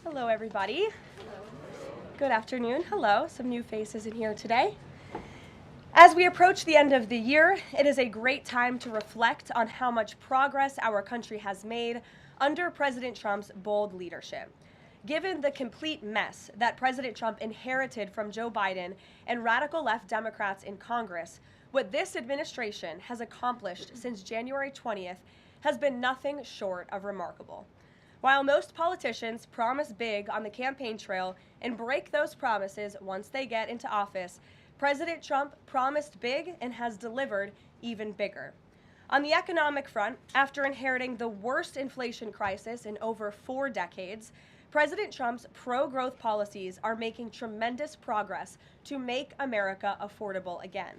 Hello, everybody. Good afternoon. Hello. Some new faces in here today. As we approach the end of the year, it is a great time to reflect on how much progress our country has made under President Trump's bold leadership. Given the complete mess that President Trump inherited from Joe Biden and radical left Democrats in Congress, what this administration has accomplished since January 20th has been nothing short of remarkable. While most politicians promise big on the campaign trail and break those promises once they get into office, President Trump promised big and has delivered even bigger. On the economic front, after inheriting the worst inflation crisis in over 4 decades, President Trump's pro-growth policies are making tremendous progress to make America affordable again.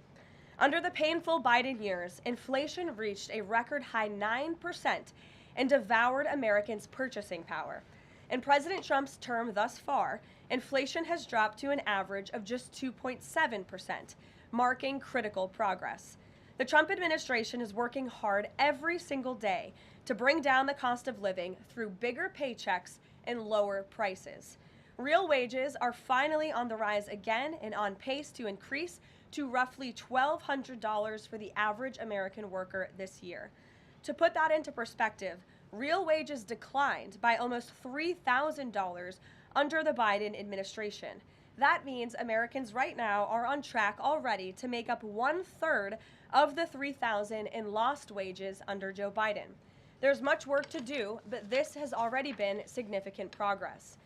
Under the painful Biden years, inflation reached a record high 9% and devoured Americans' purchasing power. In President Trump's term thus far, inflation has dropped to an average of just 2.7%, marking critical progress. The Trump administration is working hard every single day to bring down the cost of living through bigger paychecks and lower prices. Real wages are finally on the rise again and on pace to increase to roughly $1,200 for the average American worker this year. To put that into perspective, real wages declined by almost $3,000 under the Biden administration. That means Americans right now are on track already to make up 1/3 of the $3,000 in lost wages under Joe Biden. There's much work to do, but this has already been significant progress.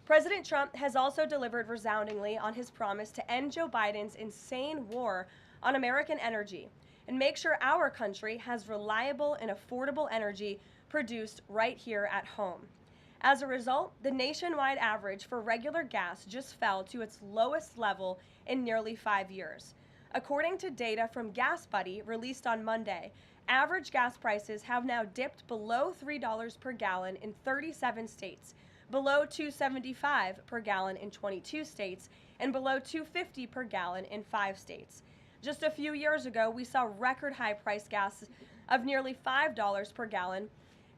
President Trump has also delivered resoundingly on his promise to end Joe Biden's insane war on American energy and make sure our country has reliable and affordable energy produced right here at home. As a result, the nationwide average for regular gas just fell to its lowest level in nearly 5 years. According to data from Gas Buddy released on Monday, average gas prices have now dipped below $3 per gallon in 37 states, below $2.75 per gallon in 22 states, and below $2.50 per gallon in 5 states. Just a few years ago, we saw record high price gas of nearly $5 per gallon.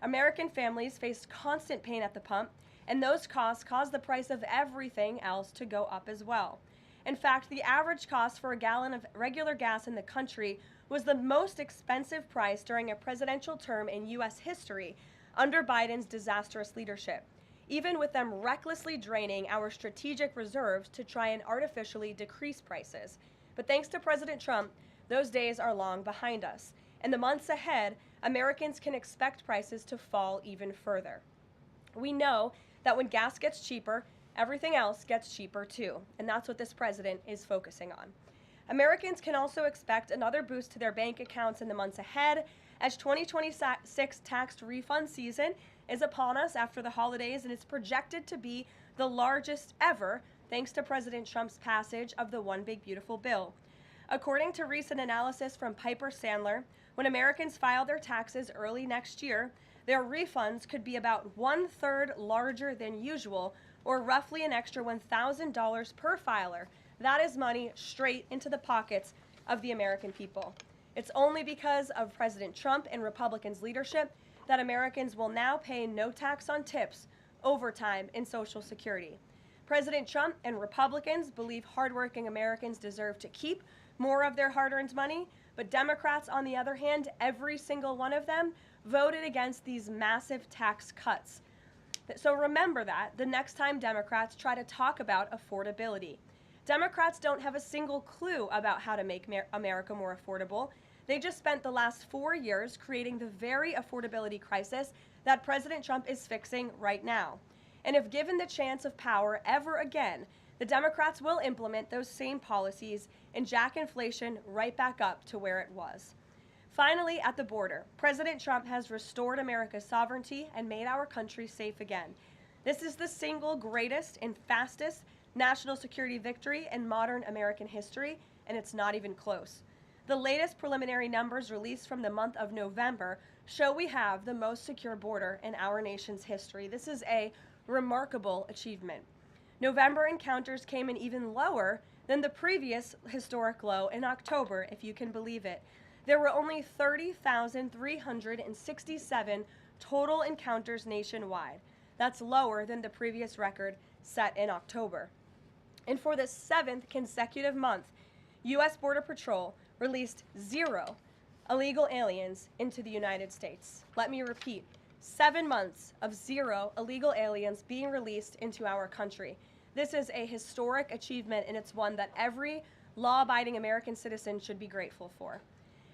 American families faced constant pain at the pump, and those costs caused the price of everything else to go up as well. In fact, the average cost for a gallon of regular gas in the country was the most expensive price during a presidential term in U.S. history under Biden's disastrous leadership, even with them recklessly draining our strategic reserves to try and artificially decrease prices. But thanks to President Trump, those days are long behind us. In the months ahead, Americans can expect prices to fall even further. We know that when gas gets cheaper, everything else gets cheaper too, and that's what this president is focusing on. Americans can also expect another boost to their bank accounts in the months ahead, as 2026 tax refund season is upon us after the holidays, and it's projected to be the largest ever thanks to President Trump's passage of the One Big Beautiful Bill. According to recent analysis from Piper Sandler, when Americans file their taxes early next year, their refunds could be about 1/3 larger than usual, or roughly an extra $1,000 per filer. That is money straight into the pockets of the American people. It's only because of President Trump and Republicans' leadership that Americans will now pay no tax on tips, overtime, and Social Security. President Trump and Republicans believe hardworking Americans deserve to keep more of their hard-earned money, but Democrats, on the other hand, every single one of them, voted against these massive tax cuts. So remember that the next time Democrats try to talk about affordability. Democrats don't have a single clue about how to make America more affordable. They just spent the last 4 years creating the very affordability crisis that President Trump is fixing right now. And if given the chance of power ever again, the Democrats will implement those same policies and jack inflation right back up to where it was. Finally, at the border, President Trump has restored America's sovereignty and made our country safe again. This is the single greatest and fastest national security victory in modern American history, and it's not even close. The latest preliminary numbers released from the month of November show we have the most secure border in our nation's history. This is a remarkable achievement. November encounters came in even lower than the previous historic low in October, if you can believe it. There were only 30,367 total encounters nationwide. That's lower than the previous record set in October. And for the 7th consecutive month, U.S. Border Patrol released 0 illegal aliens into the United States. Let me repeat, 7 months of 0 illegal aliens being released into our country. This is a historic achievement, and it's one that every law-abiding American citizen should be grateful for.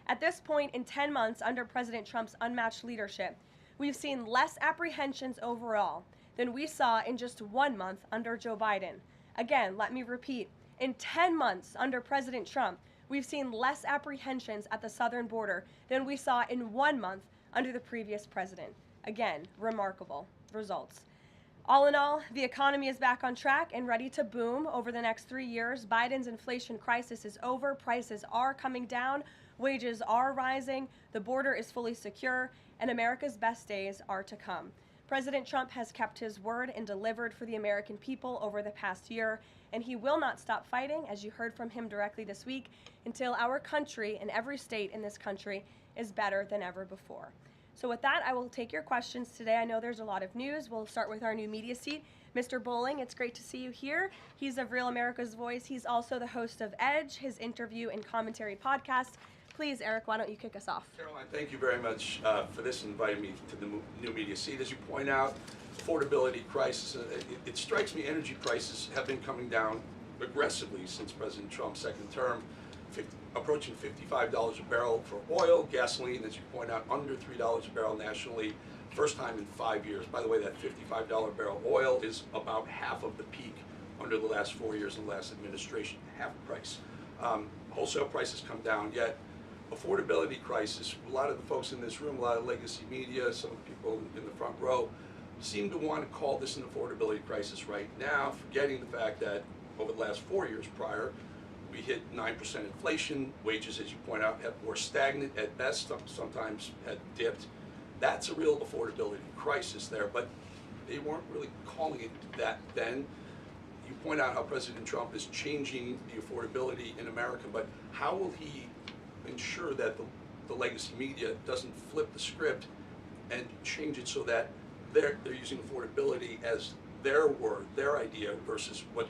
At this point, in 10 months under President Trump's unmatched leadership, we've seen less apprehensions overall than we saw in just 1 month under Joe Biden. Again, let me repeat, in 10 months under President Trump, we've seen less apprehensions at the southern border than we saw in 1 month under the previous president. Again, remarkable results. All in all, the economy is back on track and ready to boom over the next 3 years. Biden's inflation crisis is over. Prices are coming down. Wages are rising. The border is fully secure, and America's best days are to come. President Trump has kept his word and delivered for the American people over the past year, and he will not stop fighting, as you heard from him directly this week, until our country and every state in this country is better than ever before. So with that, I will take your questions today. I know there's a lot of news. We'll start with our new media seat. Mr. Bowling, it's great to see you here. He's of Real America's Voice. He's also the host of Edge, his interview and commentary podcast. Please, Eric, why don't you kick us off? Caroline, thank you very much for this and inviting me to the new media seat. As you point out, affordability crisis, it strikes me energy prices have been coming down aggressively since President Trump's second term, approaching $55 a barrel for oil, gasoline, as you point out, under $3 a barrel nationally, first time in 5 years. By the way, that $55 a barrel oil is about half of the peak under the last 4 years of the last administration, half the price. Wholesale prices come down, yet affordability crisis, a lot of the folks in this room, a lot of legacy media, some people in the front row, seem to want to call this an affordability crisis right now, forgetting the fact that over the last 4 years prior, we hit 9% inflation. Wages, as you point out, have more stagnant at best, sometimes had dipped. That's a real affordability crisis there, but they weren't really calling it that then. You point out how President Trump is changing the affordability in America, but how will he ensure that the legacy media doesn't flip the script and change it so that they're using affordability as their word, their idea, versus what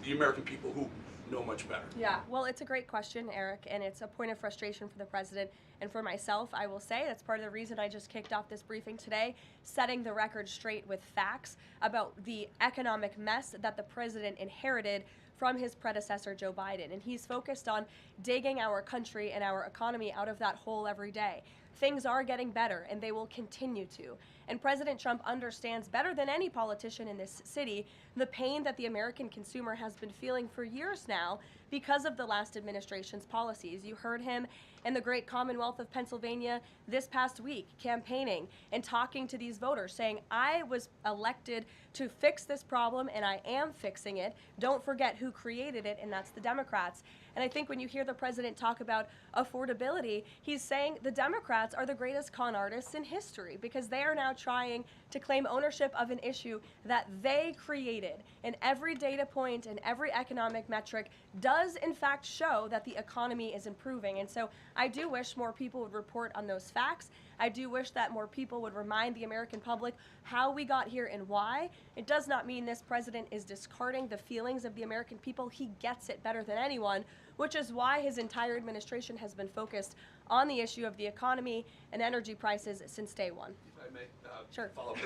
the American people who know much better? Yeah, well, it's a great question, Eric, and it's a point of frustration for the president and for myself, I will say. That's part of the reason I just kicked off this briefing today, setting the record straight with facts about the economic mess that the president inherited from his predecessor, Joe Biden. And he's focused on digging our country and our economy out of that hole every day. Things are getting better, and they will continue to. And President Trump understands better than any politician in this city the pain that the American consumer has been feeling for years now because of the last administration's policies. You heard him in the great Commonwealth of Pennsylvania this past week campaigning and talking to these voters, saying, I was elected to fix this problem, and I am fixing it. Don't forget who created it, and that's the Democrats. And I think when you hear the president talk about affordability, he's saying the Democrats are the greatest con artists in history because they are now trying to claim ownership of an issue that they created. And every data point and every economic metric does in fact show that the economy is improving. And so I do wish more people would report on those facts. I do wish that more people would remind the American public how we got here and why. It does not mean this president is discarding the feelings of the American people. He gets it better than anyone, which is why his entire administration has been focused on the issue of the economy and energy prices since day one. If I may Sure. follow up,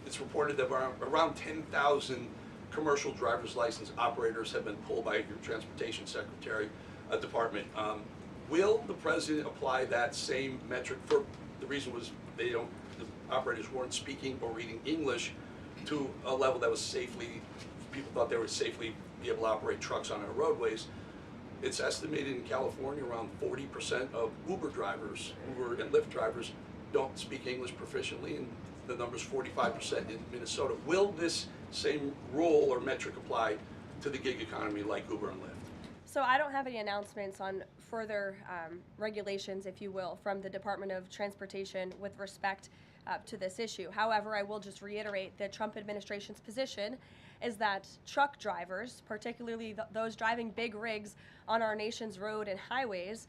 it's reported that around 10,000 commercial driver's license operators have been pulled by your transportation secretary department. Will the president apply that same metric? For the reason was the operators weren't speaking or reading English to a level that was safely, people thought they would safely be able to operate trucks on our roadways. It's estimated in California around 40% of Uber drivers, Uber and Lyft drivers, don't speak English proficiently, and the number's 45% in Minnesota. Will this same rule or metric apply to the gig economy like Uber and Lyft? So I don't have any announcements on further regulations, if you will, from the Department of Transportation with respect to this issue. However, I will just reiterate the Trump administration's position is that truck drivers, particularly those driving big rigs on our nation's road and highways,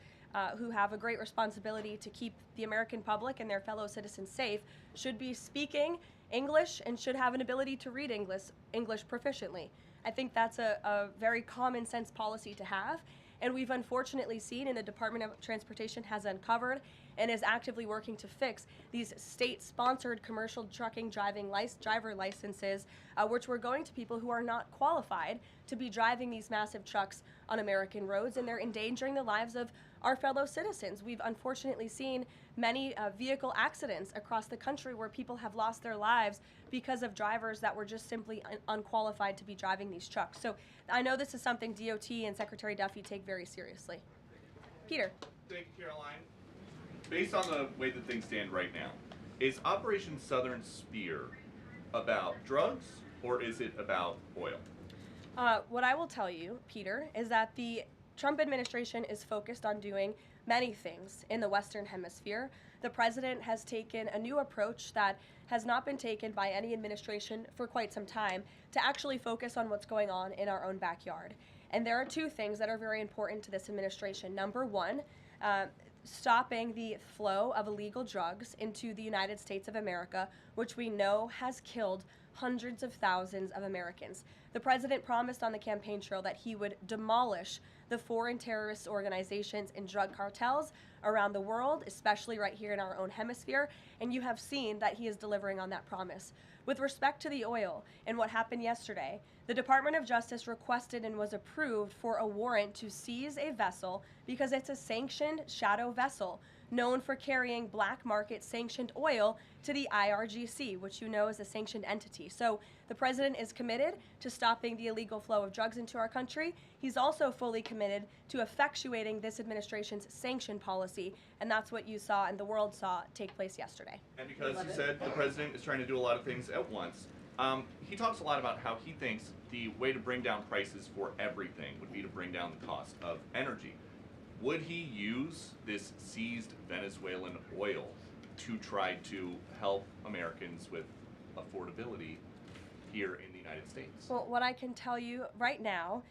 who have a great responsibility to keep the American public and their fellow citizens safe should be speaking English and should have an ability to read English proficiently. I think that's a very common sense policy to have. And we've unfortunately seen, and the Department of Transportation has uncovered and is actively working to fix these state-sponsored commercial trucking driver licenses, which were going to people who are not qualified to be driving these massive trucks on American roads, and they're endangering the lives of our fellow citizens. We've unfortunately seen many vehicle accidents across the country where people have lost their lives because of drivers that were just simply unqualified to be driving these trucks. So I know this is something DOT and Secretary Duffy take very seriously. Peter. Thank you, Caroline. Based on the way that things stand right now, is Operation Southern Spear about drugs or is it about oil? What I will tell you, Peter, is that the Trump administration is focused on doing many things in the Western Hemisphere. The president has taken a new approach that has not been taken by any administration for quite some time to actually focus on what's going on in our own backyard. And there are two things that are very important to this administration. Number one, stopping the flow of illegal drugs into the United States of America, which we know has killed hundreds of thousands of Americans. The president promised on the campaign trail that he would demolish the foreign terrorist organizations and drug cartels around the world, especially right here in our own hemisphere, and you have seen that he is delivering on that promise. With respect to the oil and what happened yesterday, the Department of Justice requested and was approved for a warrant to seize a vessel because it's a sanctioned shadow vessel known for carrying black market sanctioned oil to the IRGC, which you know is a sanctioned entity. So the president is committed to stopping the illegal flow of drugs into our country. He's also fully committed to effectuating this administration's sanction policy, and that's what you saw and the world saw take place yesterday. And because he said the president is trying to do a lot of things at once, he talks a lot about how he thinks the way to bring down prices for everything would be to bring down the cost of energy. Would he use this seized Venezuelan oil to try to help Americans with affordability here in the United States? Well, what I can tell you right now,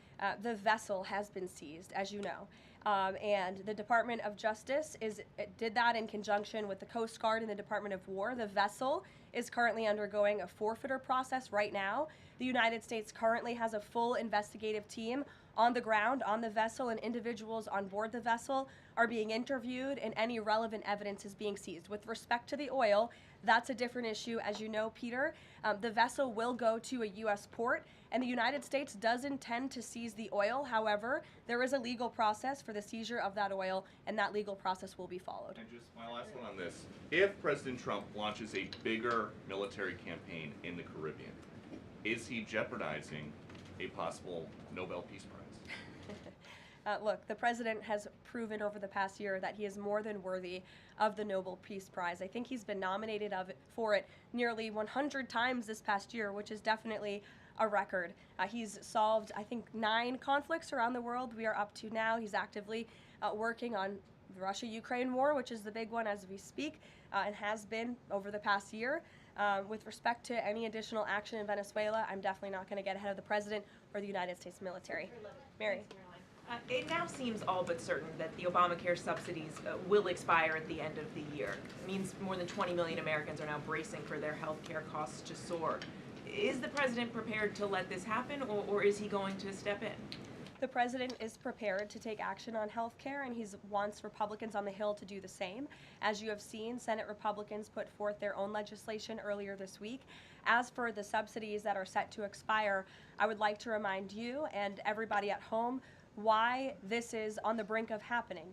the vessel has been seized, as you know. And the Department of Justice did that in conjunction with the Coast Guard and the Department of War. The vessel is currently undergoing a forfeiture process right now. The United States currently has a full investigative team on the ground on the vessel, and individuals on board the vessel are being interviewed and any relevant evidence is being seized. With respect to the oil, that's a different issue. As you know, Peter, the vessel will go to a U.S. port, and the United States does intend to seize the oil. However, there is a legal process for the seizure of that oil, and that legal process will be followed. And just my last one on this. If President Trump launches a bigger military campaign in the Caribbean, is he jeopardizing a possible Nobel Peace Prize? Look, the president has proven over the past year that he is more than worthy of the Nobel Peace Prize. I think he's been nominated for it nearly 100 times this past year, which is definitely a record. He's solved, I think, 9 conflicts around the world. We are up to now. He's actively working on the Russia-Ukraine war, which is the big one as we speak, and has been over the past year. With respect to any additional action in Venezuela, I'm definitely not going to get ahead of the president or the United States military. Mary. It now seems all but certain that the Obamacare subsidies will expire at the end of the year. It means more than 20 million Americans are now bracing for their health care costs to soar. Is the president prepared to let this happen, or is he going to step in? The president is prepared to take action on health care, and he wants Republicans on the Hill to do the same. As you have seen, Senate Republicans put forth their own legislation earlier this week. As for the subsidies that are set to expire, I would like to remind you and everybody at home why this is on the brink of happening.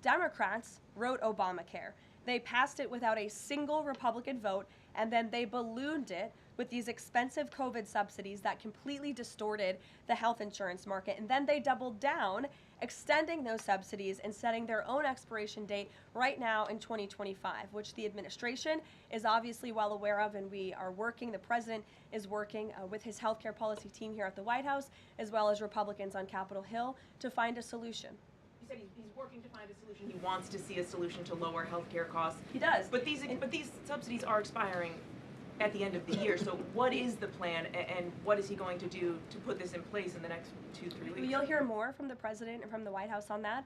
Democrats wrote Obamacare. They passed it without a single Republican vote, and then they ballooned it with these expensive COVID subsidies that completely distorted the health insurance market. And then they doubled down, extending those subsidies and setting their own expiration date right now in 2025, which the administration is obviously well aware of, and we are working. The president is working with his healthcare policy team here at the White House, as well as Republicans on Capitol Hill, to find a solution. You said he's working to find a solution. He wants to see a solution to lower health care costs. He does. But these subsidies are expiring at the end of the year. So what is the plan, and what is he going to do to put this in place in the next 2-3 weeks? You'll hear more from the president and from the White House on that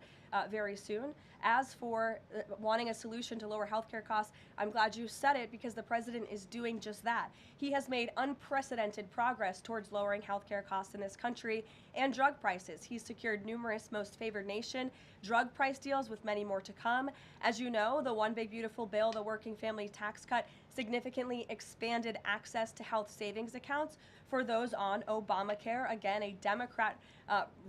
very soon. As for wanting a solution to lower healthcare costs, I'm glad you said it, because the president is doing just that. He has made unprecedented progress towards lowering healthcare costs in this country and drug prices. He's secured numerous most favored nation drug price deals, with many more to come. As you know, the One Big Beautiful Bill, the working family tax cut, significantly expanded access to health savings accounts for those on Obamacare. Again, a Democrat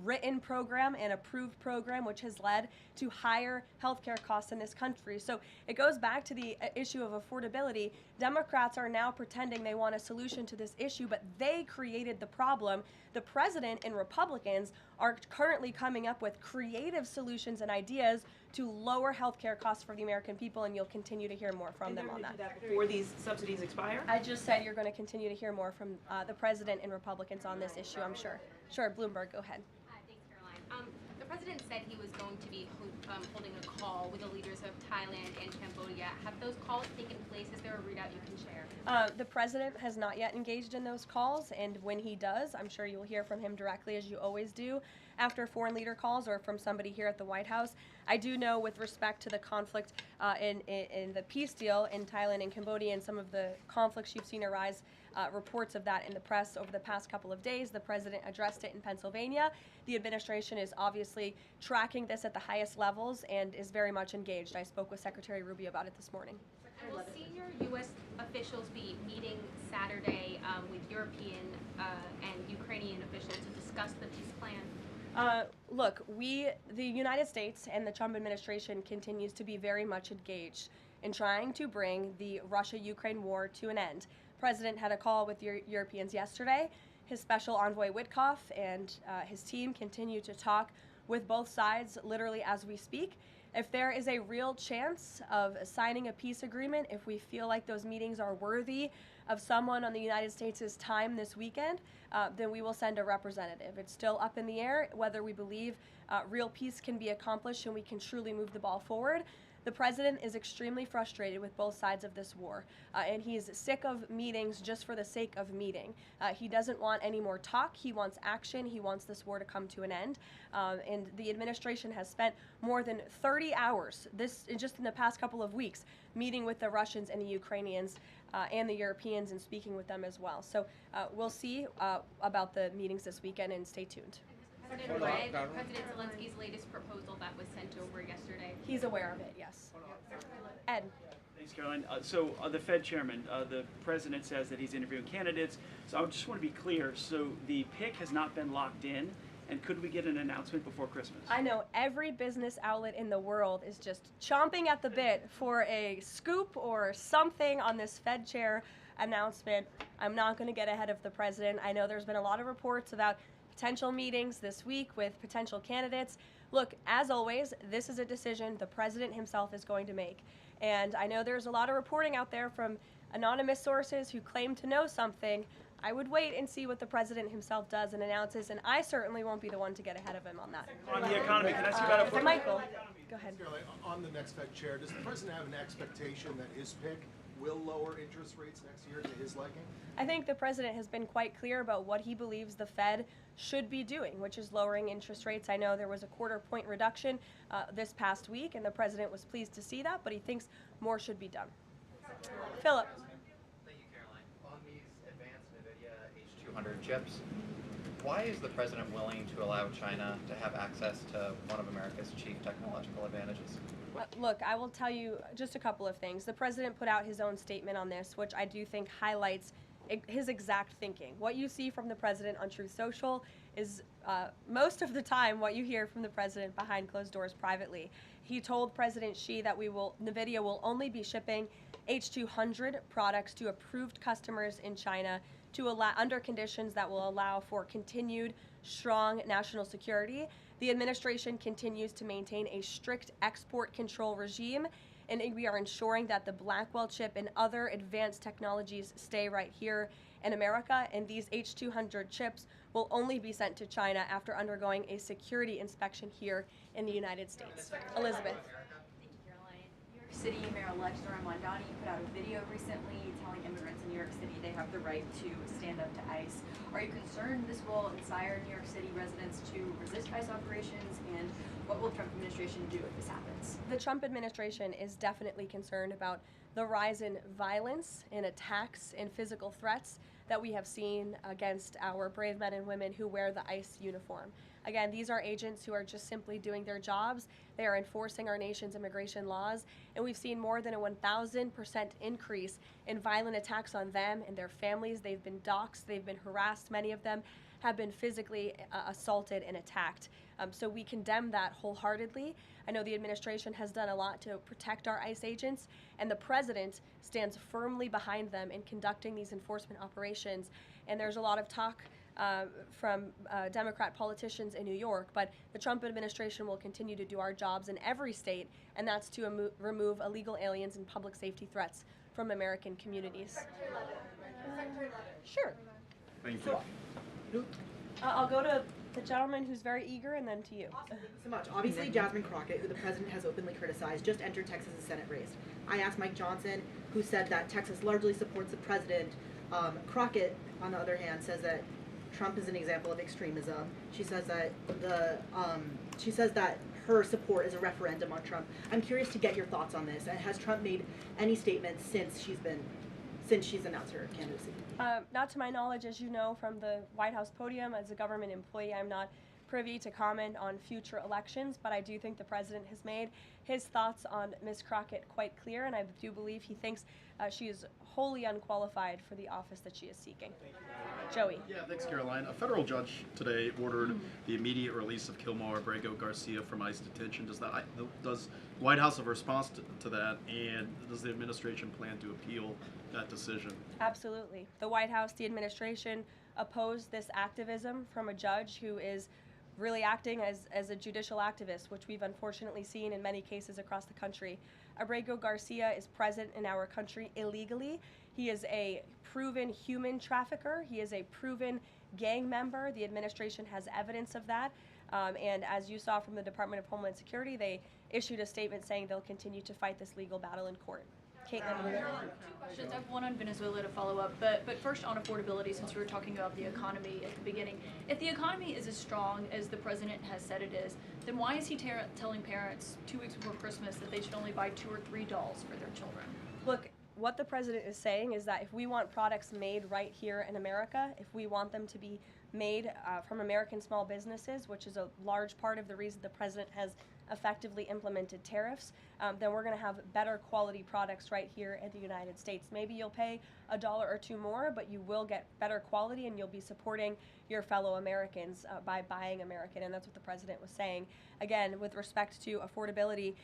written program and approved program, which has led to higher healthcare costs in this country. So it goes back to the issue of affordability. Democrats are now pretending they want a solution to this issue, but they created the problem. The president and Republicans are currently coming up with creative solutions and ideas to lower healthcare costs for the American people, and you'll continue to hear more from them on that. Before these subsidies expire? I just said you're going to continue to hear more from the president and Republicans on this issue, I'm sure. Sure, Bloomberg, go ahead. Thanks, Caroline. The president said he was going to be holding a call with the leaders of Thailand and Cambodia. Have those calls taken place? Is there a readout you can share? The president has not yet engaged in those calls, and when he does, I'm sure you'll hear from him directly, as you always do, after foreign leader calls or from somebody here at the White House. I do know, with respect to the conflict in the peace deal in Thailand and Cambodia and some of the conflicts you've seen arise, reports of that in the press over the past couple of days. The president addressed it in Pennsylvania. The administration is obviously tracking this at the highest levels and is very much engaged. I spoke with Secretary Rubio about it this morning. And will senior U.S. officials be meeting Saturday with European and Ukrainian officials to discuss the peace plan? Look, the United States and the Trump administration continues to be very much engaged in trying to bring the Russia-Ukraine war to an end. The president had a call with Europeans yesterday. His special envoy Witkoff and his team continue to talk with both sides literally as we speak. If there is a real chance of signing a peace agreement, if we feel like those meetings are worthy of someone on the United States' time this weekend, then we will send a representative. It's still up in the air whether we believe real peace can be accomplished and we can truly move the ball forward. The president is extremely frustrated with both sides of this war, and he's sick of meetings just for the sake of meeting. He doesn't want any more talk. He wants action. He wants this war to come to an end. And the administration has spent more than 30 hours, just in the past couple of weeks, meeting with the Russians and the Ukrainians and the Europeans and speaking with them as well. So we'll see about the meetings this weekend, and stay tuned. President read President Zelensky's latest proposal that was sent over yesterday. He's aware of it, yes. Ed. Thanks, Caroline. The Fed chairman, the president says that he's interviewing candidates. So I just want to be clear. So the pick has not been locked in, and could we get an announcement before Christmas? I know every business outlet in the world is just chomping at the bit for a scoop or something on this Fed chair announcement. I'm not going to get ahead of the president. I know there's been a lot of reports about potential meetings this week with potential candidates. Look, as always, this is a decision the president himself is going to make. And I know there's a lot of reporting out there from anonymous sources who claim to know something. I would wait and see what the president himself does and announces, and I certainly won't be the one to get ahead of him on that. On the economy, can I ask you about a Michael, go ahead. On the next Fed chair, does the president have an expectation that his pick will lower interest rates next year to his liking? I think the president has been quite clear about what he believes the Fed should be doing, which is lowering interest rates. I know there was a quarter-point reduction this past week, and the president was pleased to see that, but he thinks more should be done. Philip. Thank you, Caroline. On these advanced NVIDIA H200 chips, why is the president willing to allow China to have access to one of America's chief technological advantages? Look, I will tell you just a couple of things. The president put out his own statement on this, which I do think highlights his exact thinking. What you see from the president on Truth Social is most of the time what you hear from the president behind closed doors privately. He told President Xi that NVIDIA will only be shipping H200 products to approved customers in China under conditions that will allow for continued strong national security. The administration continues to maintain a strict export control regime, and we are ensuring that the Blackwell chip and other advanced technologies stay right here in America, and these H200 chips will only be sent to China after undergoing a security inspection here in the United States. Elizabeth. New York City Mayor-elect Zoran Mondani put out a video recently telling immigrants in New York have the right to stand up to ICE. Are you concerned this will inspire New York City residents to resist ICE operations, and what will the Trump administration do if this happens? The Trump administration is definitely concerned about the rise in violence, in attacks, and physical threats that we have seen against our brave men and women who wear the ICE uniform. Again, these are agents who are just simply doing their jobs. They are enforcing our nation's immigration laws, and we've seen more than a 1,000% increase in violent attacks on them and their families. They've been doxxed, they've been harassed, many of them have been physically assaulted and attacked. So we condemn that wholeheartedly. I know the administration has done a lot to protect our ICE agents, and the president stands firmly behind them in conducting these enforcement operations. And there's a lot of talk from Democrat politicians in New York, but the Trump administration will continue to do our jobs in every state, and that's to remove illegal aliens and public safety threats from American communities. Sure. Thank you. I'll go to the gentleman who's very eager, and then to you. Thank you so much. Obviously, Jasmine Crockett, who the president has openly criticized, just entered Texas' Senate race. I asked Mike Johnson, who said that Texas largely supports the president. Crockett, on the other hand, says that Trump is an example of extremism. She says that her support is a referendum on Trump. I'm curious to get your thoughts on this. And has Trump made any statements since she's announced her candidacy? Not to my knowledge, as you know from the White House podium, as a government employee, I'm not privy to comment on future elections, but I do think the president has made his thoughts on Ms. Crockett quite clear, and I do believe he thinks she is wholly unqualified for the office that she is seeking. Joey. Yeah, thanks, Caroline. A federal judge today ordered the immediate release of Kilmar Abrego Garcia from ICE detention. Does White House have a response to that, and does the administration plan to appeal that decision? Absolutely. The White House, the administration opposed this activism from a judge who is really acting as a judicial activist, which we've unfortunately seen in many cases across the country. Abrego Garcia is present in our country illegally. He is a proven human trafficker. He is a proven gang member. The administration has evidence of that. And as you saw from the Department of Homeland Security, they issued a statement saying they'll continue to fight this legal battle in court. Caitlin. Two questions. I have one on Venezuela to follow up, but first on affordability, since we were talking about the economy at the beginning. If the economy is as strong as the president has said it is, then why is he telling parents 2 weeks before Christmas that they should only buy 2 or 3 dolls for their children? Look, what the president is saying is that if we want products made right here in America, if we want them to be made from American small businesses, which is a large part of the reason the president has effectively implemented tariffs, then we're going to have better quality products right here in the United States. Maybe you'll pay $1 or $2 more, but you will get better quality and you'll be supporting your fellow Americans by buying American, and that's what the president was saying. Again, with respect to affordability,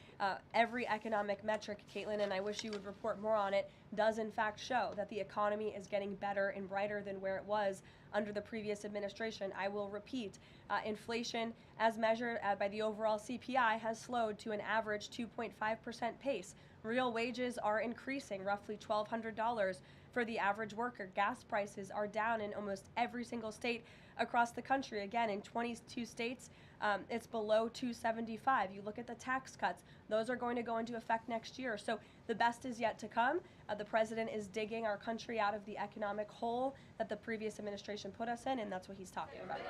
every economic metric, Caitlin, and I wish you would report more on it, does in fact show that the economy is getting better and brighter than where it was under the previous administration. I will repeat, inflation as measured by the overall CPI has slowed to an average 2.5% pace. Real wages are increasing, roughly $1,200 for the average worker. Gas prices are down in almost every single state across the country. Again, in 22 states, it's below $275. You look at the tax cuts, those are going to go into effect next year. So the best is yet to come. The president is digging our country out of the economic hole that the previous administration put us in, and that's what he's talking about. It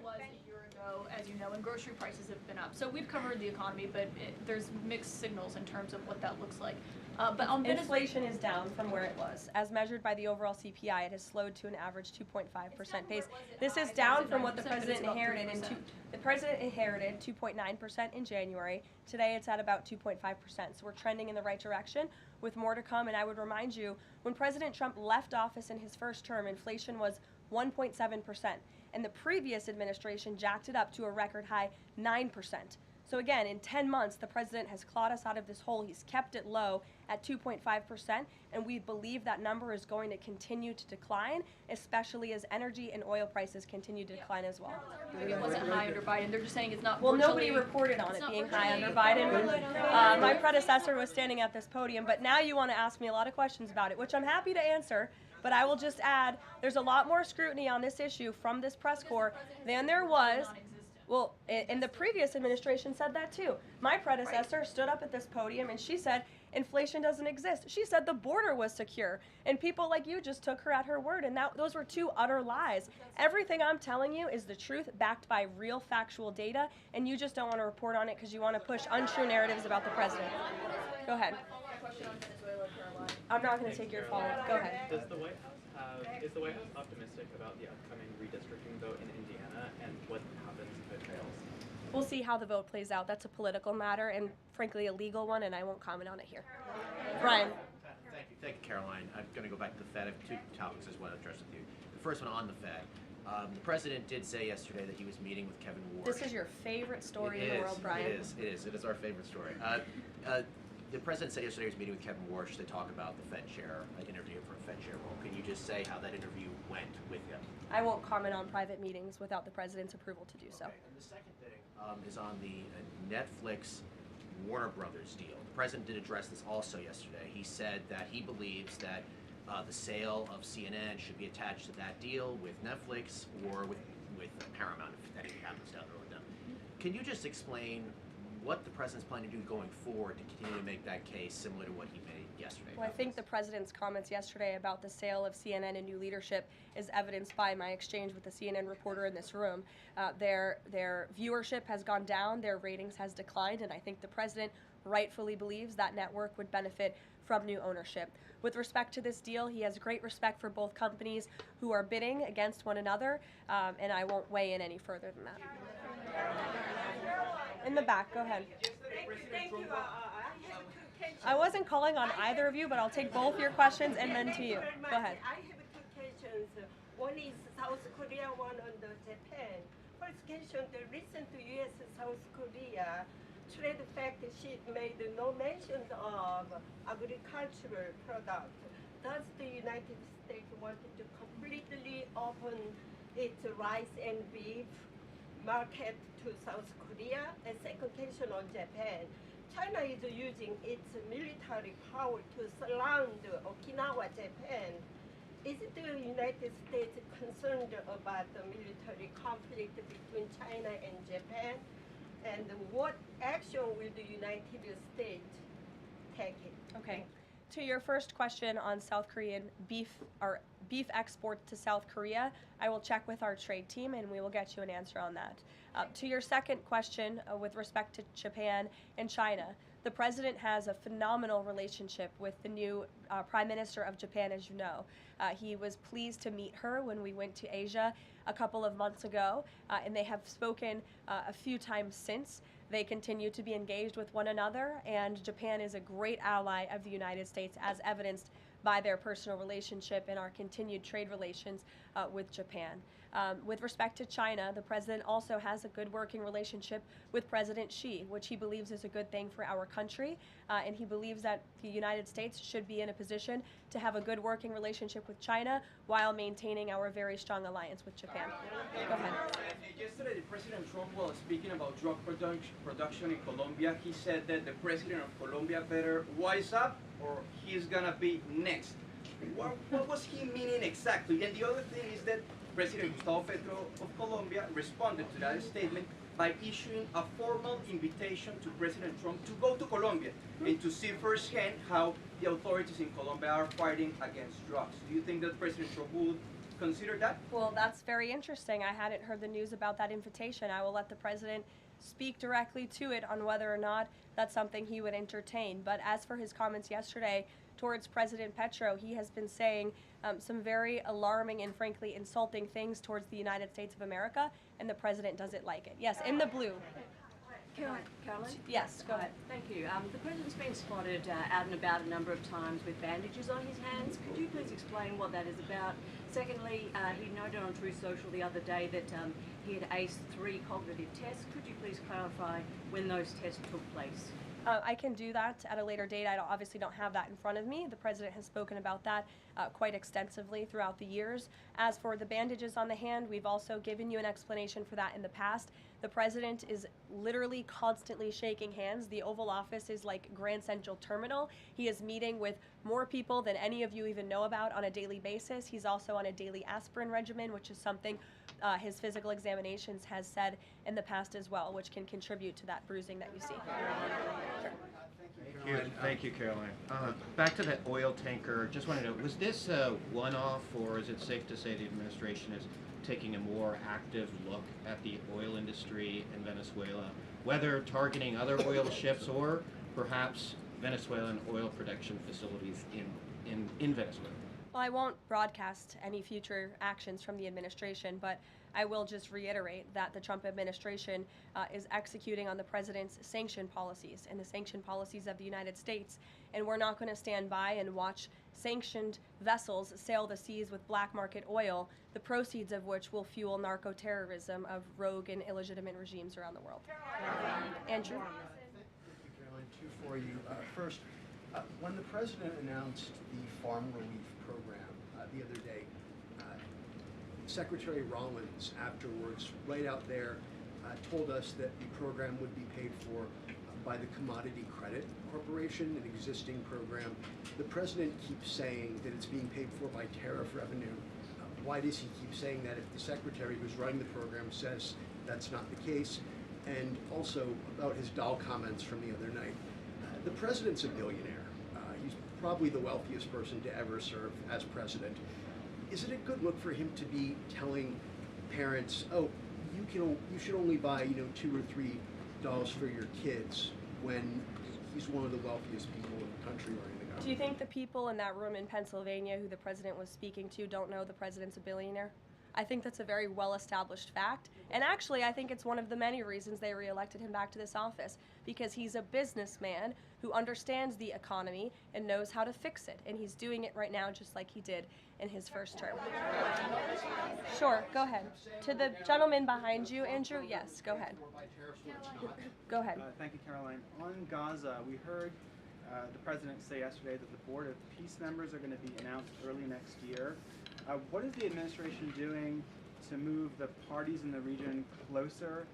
was a year ago, as you know, and grocery prices have been up. So we've covered the economy, but there's mixed signals in terms of what that looks like. But on inflation is down from where it was. As measured by the overall CPI, it has slowed to an average 2.5% pace. This is down from what the president inherited. The president inherited 2.9% in January. Today it's at about 2.5%. So we're trending in the right direction with more to come. And I would remind you, when President Trump left office in his first term, inflation was 1.7%. And the previous administration jacked it up to a record high 9%. So again, in 10 months, the president has clawed us out of this hole. He's kept it low at 2.5%, and we believe that number is going to continue to decline, especially as energy and oil prices continue to decline as well. It wasn't high under Biden. They're just saying it's not. Well, nobody reported on it being high under Biden. My predecessor was standing at this podium, but now you want to ask me a lot of questions about it, which I'm happy to answer. But I will just add, there's a lot more scrutiny on this issue from this press corps than there was. Well, and the previous administration said that too. My predecessor stood up at this podium and she said inflation doesn't exist. She said the border was secure, and people like you just took her at her word, and those were two utter lies. Everything I'm telling you is the truth, backed by real factual data, and you just don't want to report on it because you want to push untrue narratives about the president. Go ahead. I'm not going to take your follow-up. Go ahead. Is the White House optimistic about the upcoming redistricting vote in Indiana and what happens if it fails? We'll see how the vote plays out. That's a political matter and, frankly, a legal one, and I won't comment on it here. Brian. Thank you, Caroline. I'm going to go back to the Fed. I have two topics I just want to address with you. The first one on the Fed. The president did say yesterday that he was meeting with Kevin Warsh. This is your favorite story in the world, Brian. It is our favorite story. The president said yesterday he was meeting with Kevin Warsh to talk about the Fed chair, interview for a Fed chair role. Can you just say how that interview went with him? I won't comment on private meetings without the president's approval to do so. And the second thing is on the Netflix Warner Brothers deal. The president did address this also yesterday. He said that he believes that the sale of CNN should be attached to that deal with Netflix or with Paramount if anything happens down the road with them. Can you just explain what the president's planning to do going forward to continue to make that case similar to what he made yesterday? Well, I think the president's comments yesterday about the sale of CNN and new leadership is evidenced by my exchange with the CNN reporter in this room. Their viewership has gone down, their ratings has declined, and I think the president rightfully believes that network would benefit from new ownership. With respect to this deal, he has great respect for both companies who are bidding against one another, and I won't weigh in any further than that. In the back, go ahead. Thank you. I wasn't calling on either of you, but I'll take both your questions and then to you. Go ahead. I have two questions. One is South Korea, one on the Japan. First question, the recent U.S.-South Korea trade fact sheet made no mention of agricultural product. Does the United States want to completely open its rice and beef market to South Korea? And second question on Japan. China is using its military power to surround Okinawa, Japan. Is the United States concerned about the military conflict between China and Japan? And what action will the United States take? Okay. To your first question on South Korean beef or beef export to South Korea, I will check with our trade team and we will get you an answer on that. To your second question with respect to Japan and China, the president has a phenomenal relationship with the new Prime Minister of Japan, as you know. He was pleased to meet her when we went to Asia a couple of months ago, and they have spoken a few times since. They continue to be engaged with one another, and Japan is a great ally of the United States, as evidenced by their personal relationship and our continued trade relations with Japan. With respect to China, the president also has a good working relationship with President Xi, which he believes is a good thing for our country, and he believes that the United States should be in a position to have a good working relationship with China while maintaining our very strong alliance with Japan. Go ahead. Yesterday, President Trump was speaking about drug production in Colombia. He said that the president of Colombia better wise up or he's gonna be next. What was he meaning exactly? And the other thing is that President Gustavo Petro of Colombia responded to that statement by issuing a formal invitation to President Trump to go to Colombia and to see firsthand how the authorities in Colombia are fighting against drugs. Do you think that President Trump would consider that? Well, that's very interesting. I hadn't heard the news about that invitation. I will let the president speak directly to it on whether or not that's something he would entertain. But as for his comments yesterday towards President Petro, he has been saying some very alarming and frankly insulting things towards the United States of America, and the president doesn't like it. Yes, in the blue. Caroline? Yes, go ahead. Thank you. The president's been spotted out and about a number of times with bandages on his hands. Could you please explain what that is about? Secondly, he noted on Truth Social the other day that he had aced 3 cognitive tests. Could you please clarify when those tests took place? I can do that at a later date. I obviously don't have that in front of me. The president has spoken about that quite extensively throughout the years. As for the bandages on the hand, we've also given you an explanation for that in the past. The president is literally constantly shaking hands. The Oval Office is like Grand Central Terminal. He is meeting with more people than any of you even know about on a daily basis. He's also on a daily aspirin regimen, which is something his physical examinations has said in the past as well, which can contribute to that bruising that you see. Thank you. Caroline. Thank you, Caroline. Back to that oil tanker. Just wanted to know, was this a one-off, or is it safe to say the administration is taking a more active look at the oil industry in Venezuela, whether targeting other oil ships or perhaps Venezuelan oil production facilities in Venezuela? Well, I won't broadcast any future actions from the administration, but I will just reiterate that the Trump administration is executing on the president's sanction policies and the sanction policies of the United States, and we're not going to stand by and watch sanctioned vessels sail the seas with black market oil, the proceeds of which will fuel narco-terrorism of rogue and illegitimate regimes around the world. Andrew? Thank you, Caroline. Two for you. First, when the president announced the farm relief program the other day, Secretary Rollins afterwards, right out there, told us that the program would be paid for by the Commodity Credit Corporation, an existing program. The president keeps saying that it's being paid for by tariff revenue. Why does he keep saying that if the secretary who's running the program says that's not the case? And also about his doll comments from the other night. The president's a billionaire. He's probably the wealthiest person to ever serve as president. Is it a good look for him to be telling parents, oh, you should only buy, $2 or $3 dolls for your kids, when he's one of the wealthiest people in the country running the government? Do you think the people in that room in Pennsylvania who the president was speaking to don't know the president's a billionaire? I think that's a very well-established fact. And actually, I think it's one of the many reasons they reelected him back to this office, because he's a businessman who understands the economy and knows how to fix it. And he's doing it right now just like he did in his first term. Sure, go ahead. To the gentleman behind you, Andrew, yes, go ahead. Go ahead. Thank you, Caroline. On Gaza, we heard the president say yesterday that the Board of Peace members are going to be announced early next year. What is the administration doing to move the parties in the region closer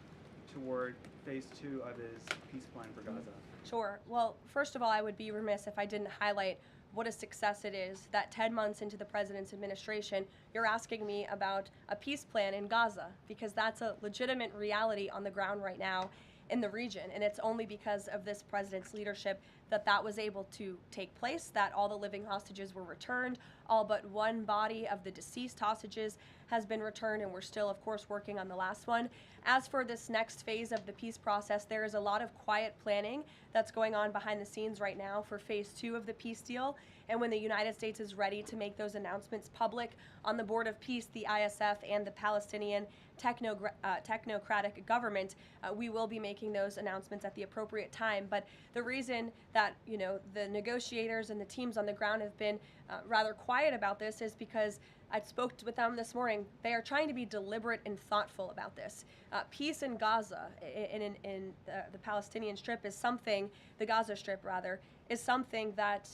toward phase 2 of his peace plan for Gaza? Sure. Well, first of all, I would be remiss if I didn't highlight what a success it is that 10 months into the president's administration, you're asking me about a peace plan in Gaza, because that's a legitimate reality on the ground right now in the region. And it's only because of this president's leadership that was able to take place, that all the living hostages were returned. All but one body of the deceased hostages has been returned, and we're still, of course, working on the last one. As for this next phase of the peace process, there is a lot of quiet planning that's going on behind the scenes right now for phase 2 of the peace deal. And when the United States is ready to make those announcements public on the Board of Peace, the ISF, and the Palestinian technocratic government, we will be making those announcements at the appropriate time. But the reason that the negotiators and the teams on the ground have been rather quiet about this is because I spoke with them this morning. They are trying to be deliberate and thoughtful about this. Peace in Gaza, in the Palestinian Strip, is something, the Gaza Strip rather, is something that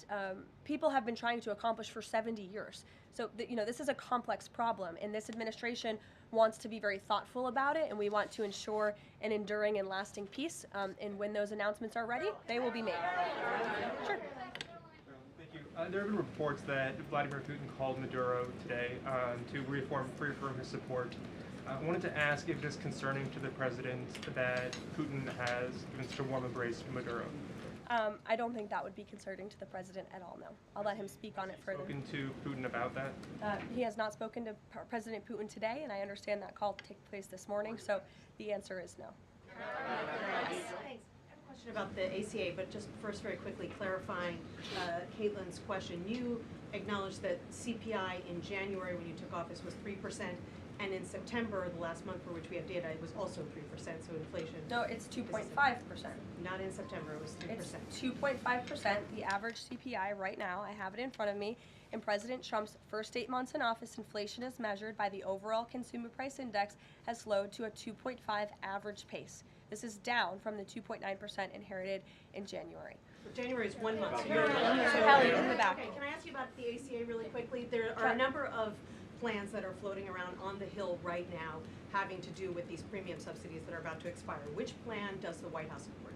people have been trying to accomplish for 70 years. So, this is a complex problem, and this administration wants to be very thoughtful about it, and we want to ensure an enduring and lasting peace. And when those announcements are ready, they will be made. Sure. Thank you. There have been reports that Vladimir Putin called Maduro today to reaffirm his support. I wanted to ask if it is concerning to the president that Putin has given such a warm embrace to Maduro. I don't think that would be concerning to the president at all, no. I'll let him speak on it further. Spoken to Putin about that? He has not spoken to President Putin today, and I understand that call took place this morning, so the answer is no. Thanks. I have a question about the ACA, but just first very quickly clarifying Caitlin's question. You acknowledged that CPI in January when you took office was 3%, and in September, the last month for which we have data, it was also 3%, so inflation. No, it's 2.5%. Not in September, it was 3%. It's 2.5%, the average CPI right now. I have it in front of me. In President Trump's first 8 months in office, inflation as measured by the overall consumer price index has slowed to a 2.5 average pace. This is down from the 2.9% inherited in January. January is 1 month. So Kelly, in the back. Okay, can I ask you about the ACA really quickly? There are a number of plans that are floating around on the Hill right now having to do with these premium subsidies that are about to expire. Which plan does the White House support?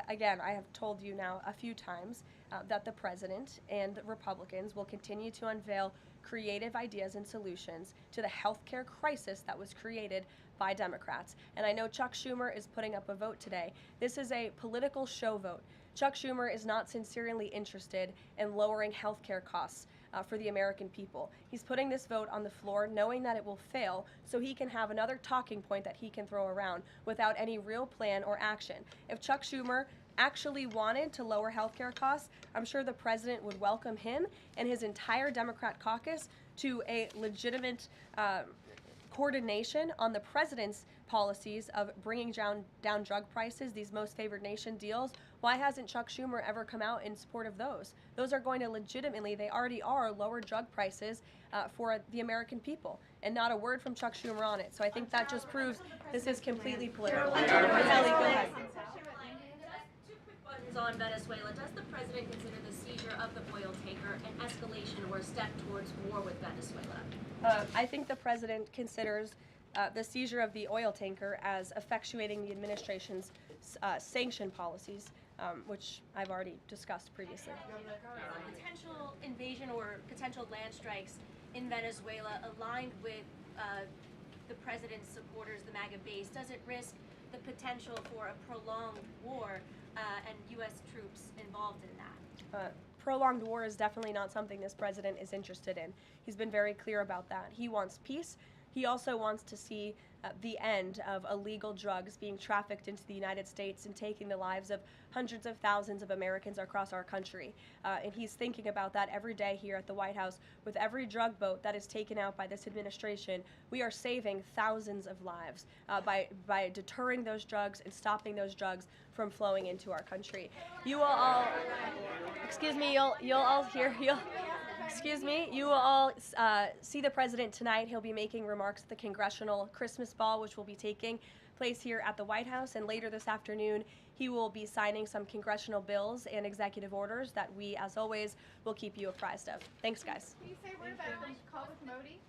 Again, I have told you now a few times that the president and the Republicans will continue to unveil creative ideas and solutions to the healthcare crisis that was created by Democrats. And I know Chuck Schumer is putting up a vote today. This is a political show vote. Chuck Schumer is not sincerely interested in lowering health care costs for the American people. He's putting this vote on the floor knowing that it will fail so he can have another talking point that he can throw around without any real plan or action. If Chuck Schumer actually wanted to lower health care costs, I'm sure the president would welcome him and his entire Democrat caucus to a legitimate coordination on the president's policies of bringing down drug prices, these most favored nation deals. Why hasn't Chuck Schumer ever come out in support of those? Those are going to legitimately, they already are, lower drug prices for the American people, and not a word from Chuck Schumer on it. So I think that just proves this is completely political. Kelly, go ahead. Two quick questions on Venezuela. Does the president consider the seizure of the oil tanker an escalation or a step towards war with Venezuela? I think the president considers the seizure of the oil tanker as effectuating the administration's sanction policies, which I've already discussed previously. Potential invasion or potential land strikes in Venezuela aligned with the president's supporters, the MAGA base, does it risk the potential for a prolonged war and U.S. troops involved in that? Prolonged war is definitely not something this president is interested in. He's been very clear about that. He wants peace. He also wants to see the end of illegal drugs being trafficked into the United States and taking the lives of hundreds of thousands of Americans across our country. And he's thinking about that every day here at the White House. With every drug boat that is taken out by this administration, we are saving thousands of lives by deterring those drugs and stopping those drugs from flowing into our country. You will all, excuse me, you'll all hear, excuse me, you will all see the president tonight. He'll be making remarks at the Congressional Christmas Ball, which will be taking place here at the White House. And later this afternoon, he will be signing some congressional bills and executive orders that we, as always, will keep you apprised of. Thanks, guys. Can you say a word about the call with Modi?